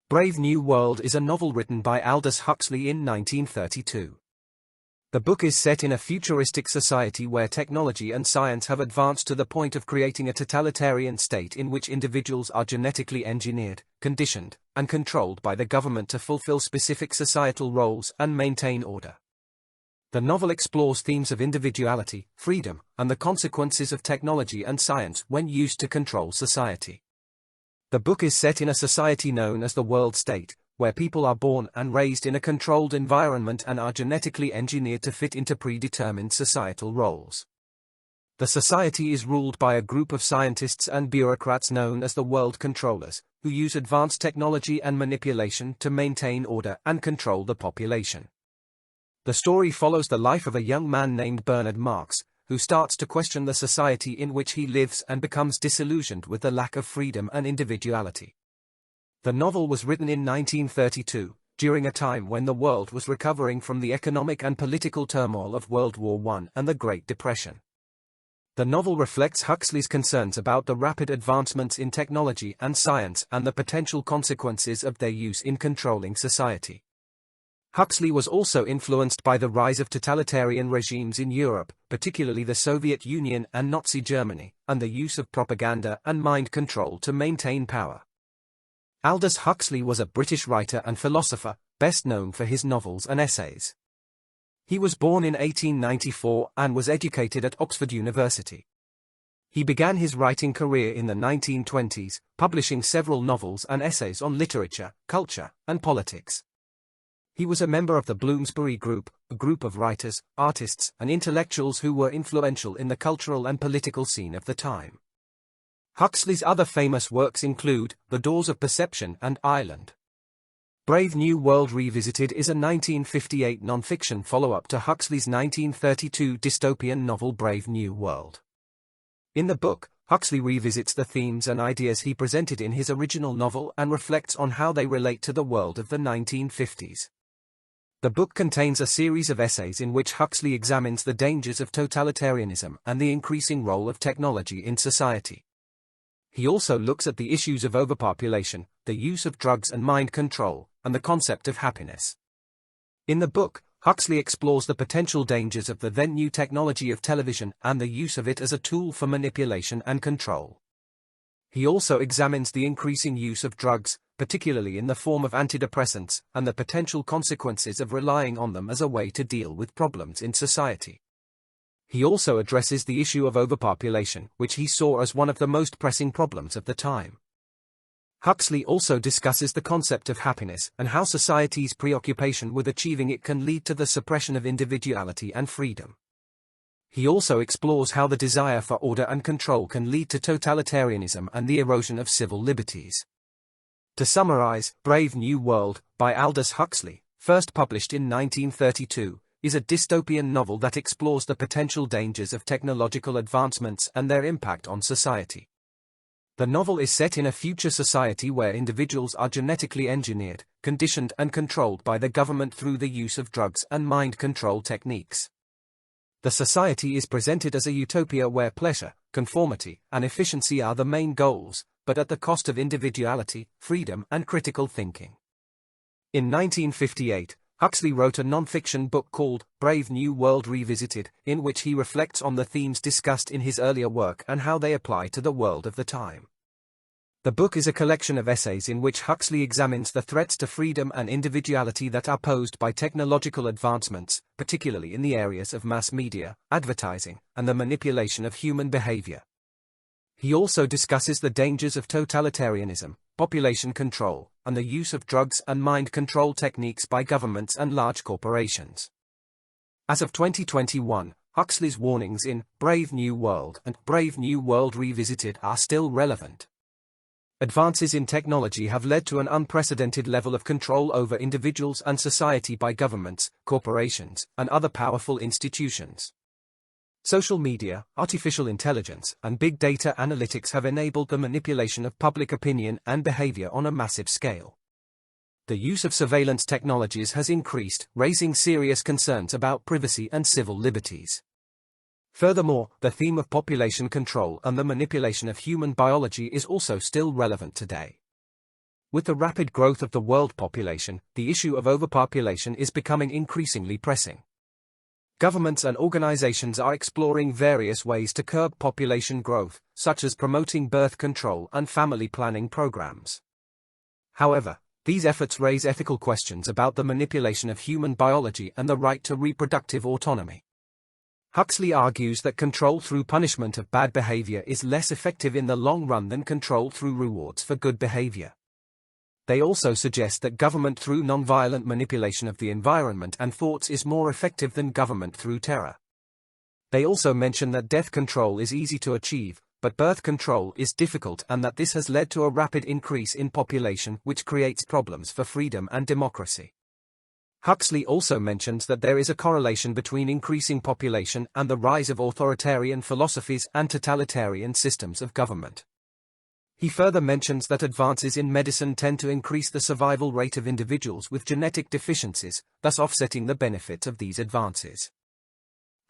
Brave New World is a novel written by Aldous Huxley in 1932. The book is set in a futuristic society where technology and science have advanced to the point of creating a totalitarian state in which individuals are genetically engineered, conditioned, and controlled by the government to fulfill specific societal roles and maintain order. The novel explores themes of individuality, freedom, and the consequences of technology and science when used to control society. The book is set in a society known as the world state, where people are born and raised in a controlled environment and are genetically engineered to fit into predetermined societal roles. The society is ruled by a group of scientists and bureaucrats known as the world controllers, who use advanced technology and manipulation to maintain order and control the population. The story follows the life of a young man named Bernard Marx, who starts to question the society in which he lives and becomes disillusioned with the lack of freedom and individuality. The novel was written in 1932, during a time when the world was recovering from the economic and political turmoil of World War I and the Great Depression. The novel reflects Huxley's concerns about the rapid advancements in technology and science and the potential consequences of their use in controlling society. Huxley was also influenced by the rise of totalitarian regimes in Europe, particularly the Soviet Union and Nazi Germany, and the use of propaganda and mind control to maintain power. Aldous Huxley was a British writer and philosopher, best known for his novels and essays. He was born in 1894 and was educated at Oxford University. He began his writing career in the 1920s, publishing several novels and essays on literature, culture, and politics. He was a member of the Bloomsbury Group, a group of writers, artists, and intellectuals who were influential in the cultural and political scene of the time. Huxley's other famous works include The Doors of Perception and Ireland. Brave New World Revisited is a 1958 non-fiction follow-up to Huxley's 1932 dystopian novel Brave New World. In the book, Huxley revisits the themes and ideas he presented in his original novel and reflects on how they relate to the world of the 1950s. The book contains a series of essays in which Huxley examines the dangers of totalitarianism and the increasing role of technology in society. He also looks at the issues of overpopulation, the use of drugs and mind control, and the concept of happiness. In the book, Huxley explores the potential dangers of the then new technology of television and the use of it as a tool for manipulation and control. He also examines the increasing use of drugs, particularly in the form of antidepressants, and the potential consequences of relying on them as a way to deal with problems in society. He also addresses the issue of overpopulation, which he saw as one of the most pressing problems of the time. Huxley also discusses the concept of happiness and how society's preoccupation with achieving it can lead to the suppression of individuality and freedom. He also explores how the desire for order and control can lead to totalitarianism and the erosion of civil liberties. To summarize, Brave New World, by Aldous Huxley, first published in 1932, is a dystopian novel that explores the potential dangers of technological advancements and their impact on society. The novel is set in a future society where individuals are genetically engineered, conditioned and controlled by the government through the use of drugs and mind control techniques. The society is presented as a utopia where pleasure, conformity, and efficiency are the main goals, but at the cost of individuality, freedom, and critical thinking. In 1958, Huxley wrote a non-fiction book called Brave New World Revisited, in which he reflects on the themes discussed in his earlier work and how they apply to the world of the time. The book is a collection of essays in which Huxley examines the threats to freedom and individuality that are posed by technological advancements, particularly in the areas of mass media, advertising, and the manipulation of human behavior. He also discusses the dangers of totalitarianism, population control, and the use of drugs and mind control techniques by governments and large corporations. As of 2021, Huxley's warnings in Brave New World and Brave New World Revisited are still relevant. Advances in technology have led to an unprecedented level of control over individuals and society by governments, corporations, and other powerful institutions. Social media, artificial intelligence, and big data analytics have enabled the manipulation of public opinion and behavior on a massive scale. The use of surveillance technologies has increased, raising serious concerns about privacy and civil liberties. Furthermore, the theme of population control and the manipulation of human biology is also still relevant today. With the rapid growth of the world population, the issue of overpopulation is becoming increasingly pressing. Governments and organizations are exploring various ways to curb population growth, such as promoting birth control and family planning programs. However, these efforts raise ethical questions about the manipulation of human biology and the right to reproductive autonomy. Huxley argues that control through punishment of bad behavior is less effective in the long run than control through rewards for good behavior. They also suggest that government through nonviolent manipulation of the environment and thoughts is more effective than government through terror. They also mention that death control is easy to achieve, but birth control is difficult, and that this has led to a rapid increase in population, which creates problems for freedom and democracy. Huxley also mentions that there is a correlation between increasing population and the rise of authoritarian philosophies and totalitarian systems of government. He further mentions that advances in medicine tend to increase the survival rate of individuals with genetic deficiencies, thus offsetting the benefits of these advances.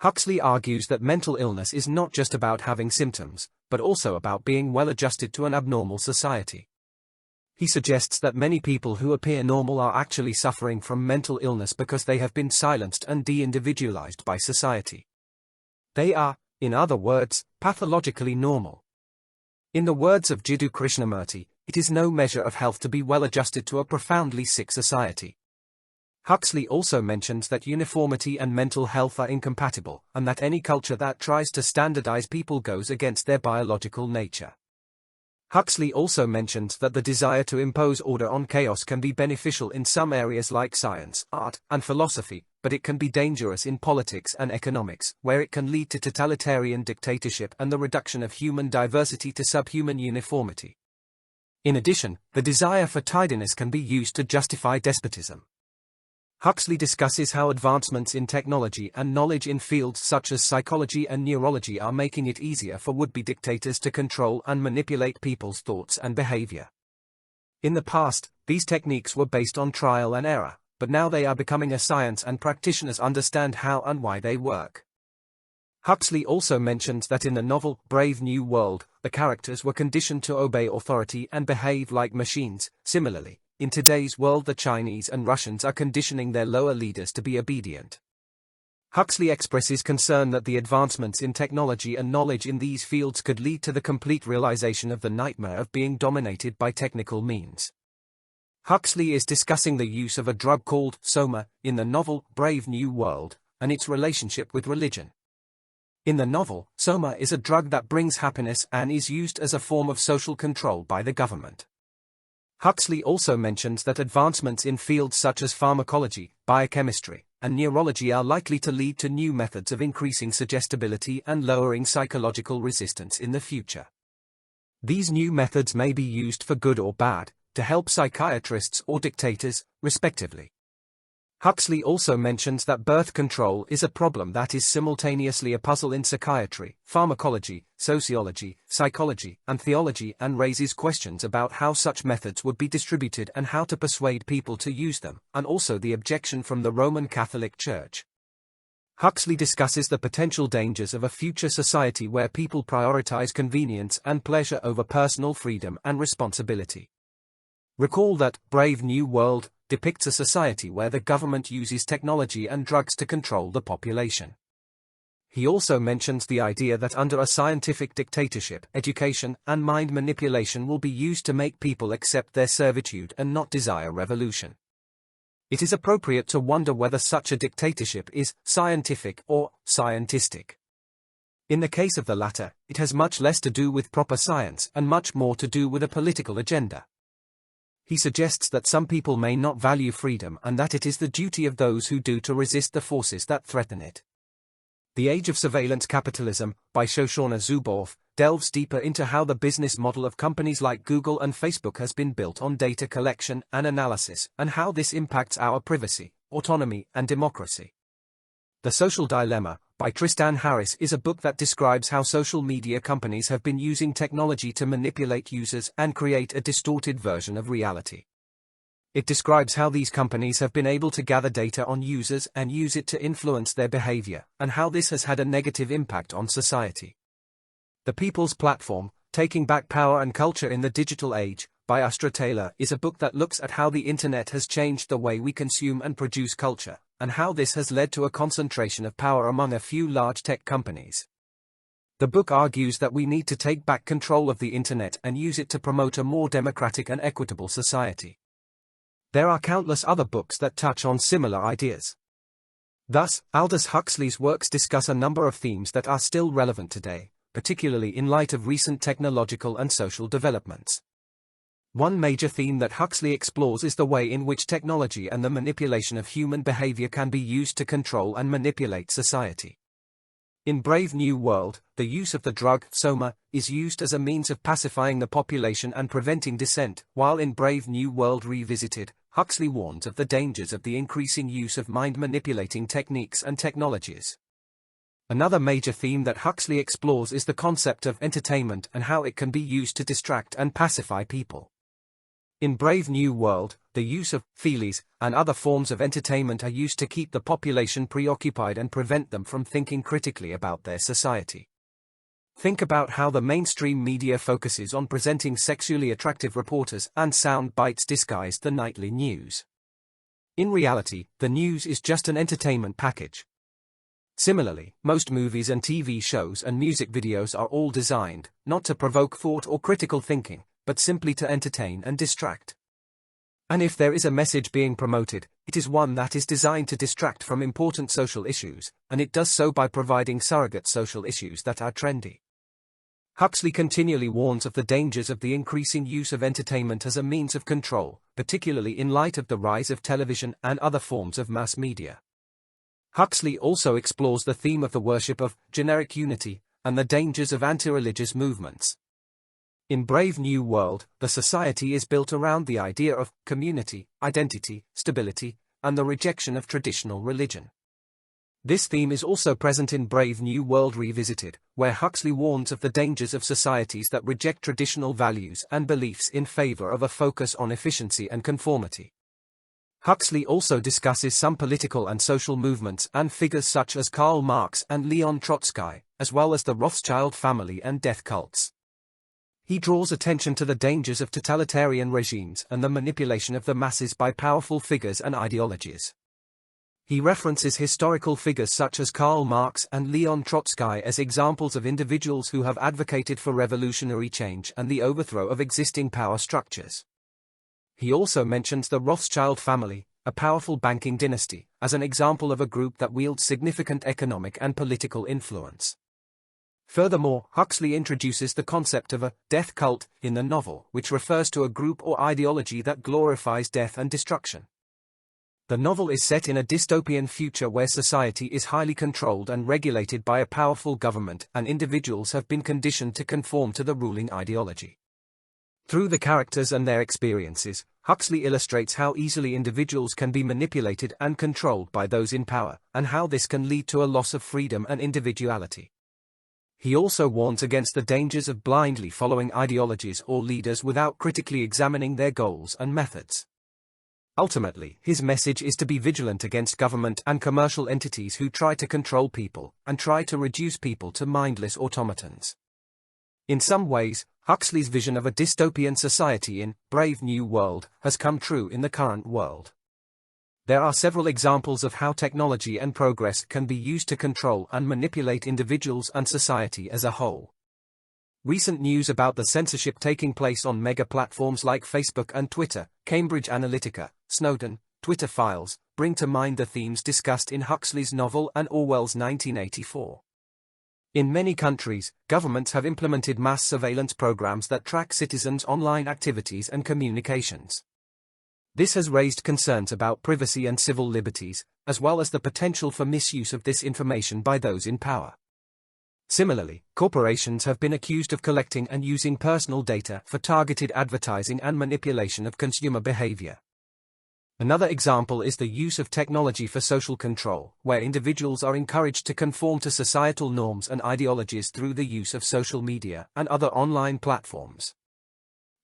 Huxley argues that mental illness is not just about having symptoms, but also about being well adjusted to an abnormal society. He suggests that many people who appear normal are actually suffering from mental illness because they have been silenced and de-individualized by society. They are, in other words, pathologically normal. In the words of Jiddu Krishnamurti, it is no measure of health to be well adjusted to a profoundly sick society. Huxley also mentions that uniformity and mental health are incompatible, and that any culture that tries to standardize people goes against their biological nature. Huxley also mentions that the desire to impose order on chaos can be beneficial in some areas like science, art, and philosophy, but it can be dangerous in politics and economics, where it can lead to totalitarian dictatorship and the reduction of human diversity to subhuman uniformity. In addition, the desire for tidiness can be used to justify despotism. Huxley discusses how advancements in technology and knowledge in fields such as psychology and neurology are making it easier for would-be dictators to control and manipulate people's thoughts and behavior. In the past, these techniques were based on trial and error, but now they are becoming a science and practitioners understand how and why they work. Huxley also mentions that in the novel Brave New World, the characters were conditioned to obey authority and behave like machines. Similarly, in today's world, the Chinese and Russians are conditioning their lower leaders to be obedient. Huxley expresses concern that the advancements in technology and knowledge in these fields could lead to the complete realization of the nightmare of being dominated by technical means. Huxley is discussing the use of a drug called soma in the novel Brave New World, and its relationship with religion. In the novel, soma is a drug that brings happiness and is used as a form of social control by the government. Huxley also mentions that advancements in fields such as pharmacology, biochemistry, and neurology are likely to lead to new methods of increasing suggestibility and lowering psychological resistance in the future. These new methods may be used for good or bad, to help psychiatrists or dictators, respectively. Huxley also mentions that birth control is a problem that is simultaneously a puzzle in psychiatry, pharmacology, sociology, psychology, and theology, and raises questions about how such methods would be distributed and how to persuade people to use them, and also the objection from the Roman Catholic Church. Huxley discusses the potential dangers of a future society where people prioritize convenience and pleasure over personal freedom and responsibility. Recall that Brave New World depicts a society where the government uses technology and drugs to control the population. He also mentions the idea that under a scientific dictatorship, education and mind manipulation will be used to make people accept their servitude and not desire revolution. It is appropriate to wonder whether such a dictatorship is scientific or scientistic. In the case of the latter, it has much less to do with proper science and much more to do with a political agenda. He suggests that some people may not value freedom and that it is the duty of those who do to resist the forces that threaten it. The Age of Surveillance Capitalism, by Shoshana Zuboff, delves deeper into how the business model of companies like Google and Facebook has been built on data collection and analysis, and how this impacts our privacy, autonomy, and democracy. The Social Dilemma, by Tristan Harris, is a book that describes how social media companies have been using technology to manipulate users and create a distorted version of reality. It describes how these companies have been able to gather data on users and use it to influence their behavior, and how this has had a negative impact on society. The People's Platform, Taking Back Power and Culture in the Digital Age, by Astra Taylor, is a book that looks at how the internet has changed the way we consume and produce culture, and how this has led to a concentration of power among a few large tech companies. The book argues that we need to take back control of the internet and use it to promote a more democratic and equitable society. There are countless other books that touch on similar ideas. Thus, Aldous Huxley's works discuss a number of themes that are still relevant today, particularly in light of recent technological and social developments. One major theme that Huxley explores is the way in which technology and the manipulation of human behavior can be used to control and manipulate society. In Brave New World, the use of the drug soma is used as a means of pacifying the population and preventing dissent, while in Brave New World Revisited, Huxley warns of the dangers of the increasing use of mind-manipulating techniques and technologies. Another major theme that Huxley explores is the concept of entertainment and how it can be used to distract and pacify people. In Brave New World, the use of feelies and other forms of entertainment are used to keep the population preoccupied and prevent them from thinking critically about their society. Think about how the mainstream media focuses on presenting sexually attractive reporters and sound bites disguised the nightly news. In reality, the news is just an entertainment package. Similarly, most movies and TV shows and music videos are all designed, not to provoke thought or critical thinking, but simply to entertain and distract. And if there is a message being promoted, it is one that is designed to distract from important social issues, and it does so by providing surrogate social issues that are trendy. Huxley continually warns of the dangers of the increasing use of entertainment as a means of control, particularly in light of the rise of television and other forms of mass media. Huxley also explores the theme of the worship of generic unity and the dangers of anti-religious movements. In Brave New World, the society is built around the idea of community, identity, stability, and the rejection of traditional religion. This theme is also present in Brave New World Revisited, where Huxley warns of the dangers of societies that reject traditional values and beliefs in favor of a focus on efficiency and conformity. Huxley also discusses some political and social movements and figures such as Karl Marx and Leon Trotsky, as well as the Rothschild family and death cults. He draws attention to the dangers of totalitarian regimes and the manipulation of the masses by powerful figures and ideologies. He references historical figures such as Karl Marx and Leon Trotsky as examples of individuals who have advocated for revolutionary change and the overthrow of existing power structures. He also mentions the Rothschild family, a powerful banking dynasty, as an example of a group that wields significant economic and political influence. Furthermore, Huxley introduces the concept of a death cult in the novel, which refers to a group or ideology that glorifies death and destruction. The novel is set in a dystopian future where society is highly controlled and regulated by a powerful government, and individuals have been conditioned to conform to the ruling ideology. Through the characters and their experiences, Huxley illustrates how easily individuals can be manipulated and controlled by those in power, and how this can lead to a loss of freedom and individuality. He also warns against the dangers of blindly following ideologies or leaders without critically examining their goals and methods. Ultimately, his message is to be vigilant against government and commercial entities who try to control people and try to reduce people to mindless automatons. In some ways, Huxley's vision of a dystopian society in Brave New World has come true in the current world. There are several examples of how technology and progress can be used to control and manipulate individuals and society as a whole. Recent news about the censorship taking place on mega platforms like Facebook and Twitter, Cambridge Analytica, Snowden, Twitter files, bring to mind the themes discussed in Huxley's novel and Orwell's 1984. In many countries, governments have implemented mass surveillance programs that track citizens' online activities and communications. This has raised concerns about privacy and civil liberties, as well as the potential for misuse of this information by those in power. Similarly, corporations have been accused of collecting and using personal data for targeted advertising and manipulation of consumer behavior. Another example is the use of technology for social control, where individuals are encouraged to conform to societal norms and ideologies through the use of social media and other online platforms.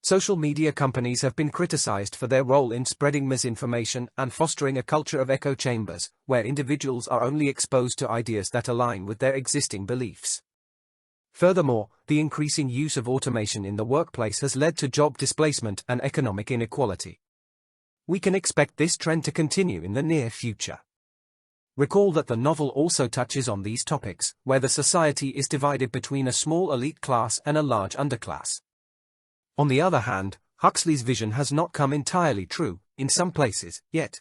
Social media companies have been criticized for their role in spreading misinformation and fostering a culture of echo chambers, where individuals are only exposed to ideas that align with their existing beliefs. Furthermore, the increasing use of automation in the workplace has led to job displacement and economic inequality. We can expect this trend to continue in the near future. Recall that the novel also touches on these topics, where the society is divided between a small elite class and a large underclass. On the other hand, Huxley's vision has not come entirely true, in some places, yet.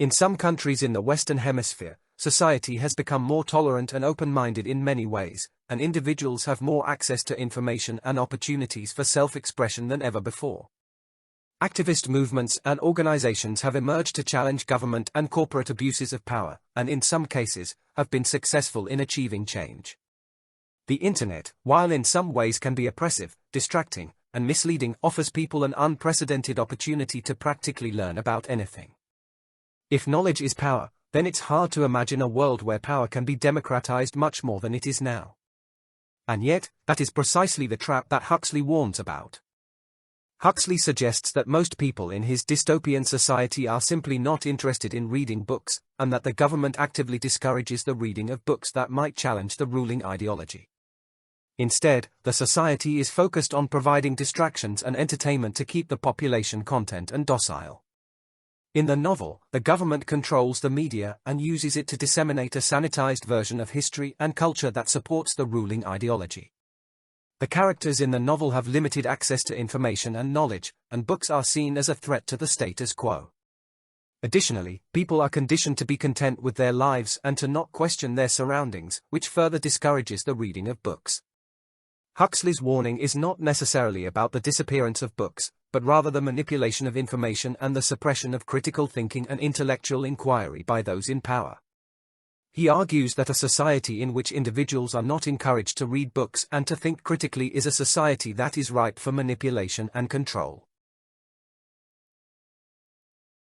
In some countries in the Western Hemisphere, society has become more tolerant and open-minded in many ways, and individuals have more access to information and opportunities for self-expression than ever before. Activist movements and organizations have emerged to challenge government and corporate abuses of power, and in some cases, have been successful in achieving change. The Internet, while in some ways can be oppressive, distracting, and misleading, offers people an unprecedented opportunity to practically learn about anything. If knowledge is power, then it's hard to imagine a world where power can be democratized much more than it is now. And yet, that is precisely the trap that Huxley warns about. Huxley suggests that most people in his dystopian society are simply not interested in reading books, and that the government actively discourages the reading of books that might challenge the ruling ideology. Instead, the society is focused on providing distractions and entertainment to keep the population content and docile. In the novel, the government controls the media and uses it to disseminate a sanitized version of history and culture that supports the ruling ideology. The characters in the novel have limited access to information and knowledge, and books are seen as a threat to the status quo. Additionally, people are conditioned to be content with their lives and to not question their surroundings, which further discourages the reading of books. Huxley's warning is not necessarily about the disappearance of books, but rather the manipulation of information and the suppression of critical thinking and intellectual inquiry by those in power. He argues that a society in which individuals are not encouraged to read books and to think critically is a society that is ripe for manipulation and control.